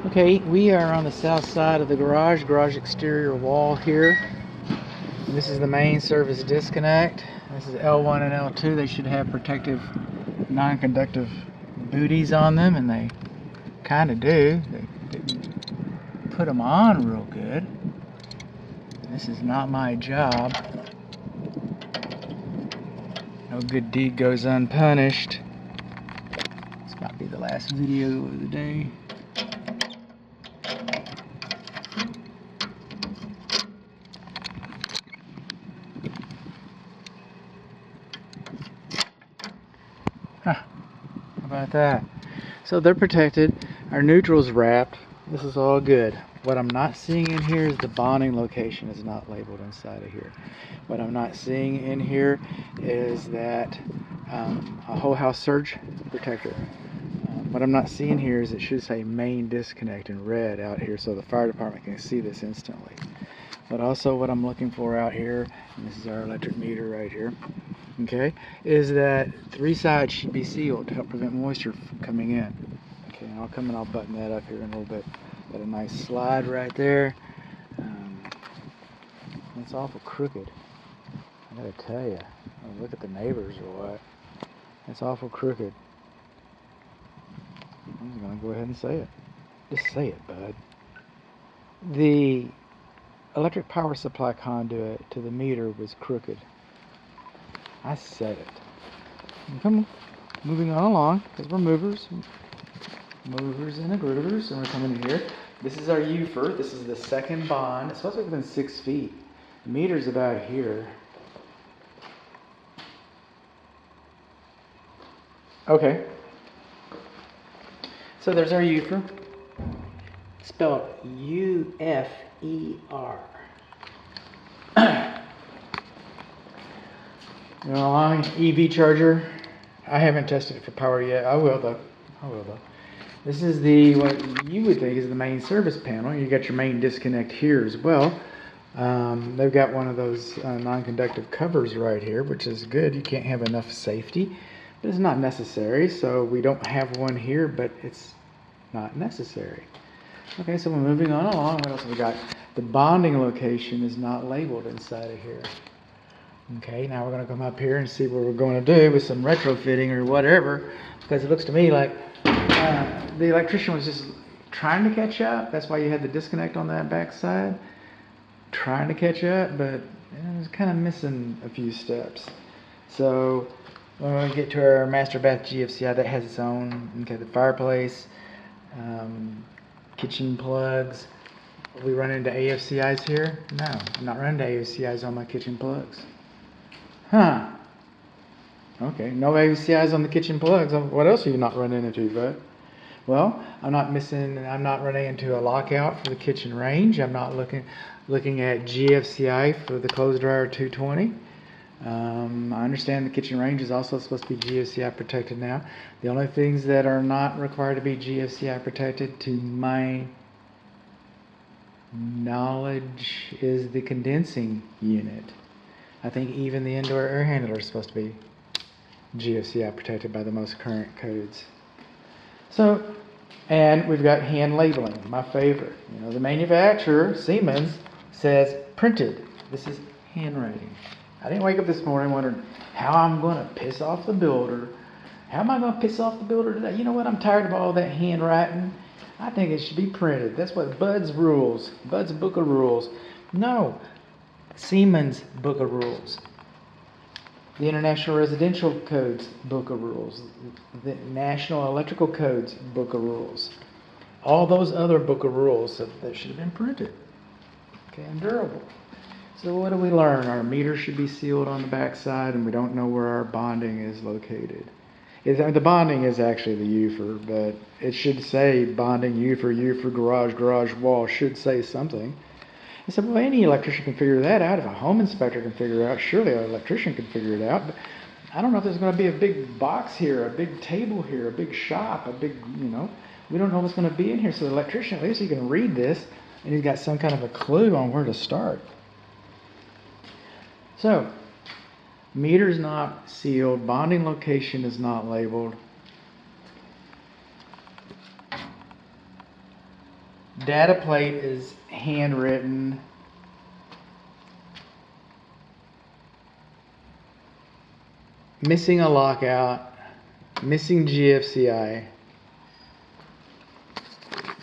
Okay, we are on the south side of the garage exterior wall here. And this is the main service disconnect. This is L1 and L2. They should have protective, non-conductive booties on them, and they kind of do. They didn't put them on real good. This is not my job. No good deed goes unpunished. This might be the last video of the day. Huh, how about that? So they're protected. Our neutral's wrapped. This is all good. What I'm not seeing in here is the bonding location is not labeled inside of here. What I'm not seeing in here is that a whole house surge protector. What I'm not seeing here is it should say main disconnect in red out here so the fire department can see this instantly. But also what I'm looking for out here, and this is our electric meter right here, okay, is that 3 sides should be sealed to help prevent moisture from coming in. Okay, and I'll come and I'll button that up here in a little bit. Got a nice slide right there. It's awful crooked. I gotta tell you. Look at the neighbors or what. It's awful crooked. I'm just gonna go ahead and say it. Just say it, bud. The electric power supply conduit to the meter was crooked. I said it. Come on, moving on along, because we're movers and groovers, and we're coming in here. This is our UFER. This is the second bond. It's supposed to be within 6 feet. The meter's about here. Okay. So there's our UFER. Spelled U-F-E-R. You know, along EV charger. I haven't tested it for power yet. I will though. This is the what you would think is the main service panel. You got your main disconnect here as well. They've got one of those non-conductive covers right here, which is good. You can't have enough safety, but it's not necessary. So we don't have one here, but it's not necessary. Okay, so we're moving on along. What else have we got? The bonding location is not labeled inside of here. Okay, now we're going to come up here and see what we're going to do with some retrofitting or whatever, because it looks to me like the electrician was just trying to catch up. That's why you had the disconnect on that back side. Trying to catch up, but it was kind of missing a few steps. So when we get to our master bath GFCI, that has its own, okay, the fireplace, kitchen plugs. We run into AFCIs here? No, I'm not running into AFCIs on my kitchen plugs. Huh. Okay, no AFCIs on the kitchen plugs. What else are you not running into, bud? Well, I'm not running into a lockout for the kitchen range. I'm not looking at GFCI for the clothes dryer 220. I understand the kitchen range is also supposed to be GFCI protected now. The only things that are not required to be GFCI protected, to my knowledge, is the condensing unit. I think even the indoor air handler is supposed to be GFCI protected by the most current codes. So, and we've got hand labeling, my favorite. You know, the manufacturer, Siemens, says printed. This is handwriting. I didn't wake up this morning wondering how I'm going to piss off the builder. How am I going to piss off the builder today? You know what? I'm tired of all that handwriting. I think it should be printed. That's what Bud's rules, Bud's book of rules. No, Siemens book of rules. The International Residential Codes book of rules. The National Electrical Codes book of rules. All those other book of rules that should have been printed. Okay, and durable. So what do we learn? Our meter should be sealed on the back side, and we don't know where our bonding is located. The bonding is actually the UFER, but it should say bonding UFER, garage, wall, should say something. I said, well, any electrician can figure that out. If a home inspector can figure it out, surely an electrician can figure it out. But I don't know if there's going to be a big box here, a big table here, a big shop, a big, we don't know what's going to be in here. So the electrician, at least he can read this, and he's got some kind of a clue on where to start. So, meter is not sealed, bonding location is not labeled. Data plate is handwritten. Missing a lockout. Missing GFCI.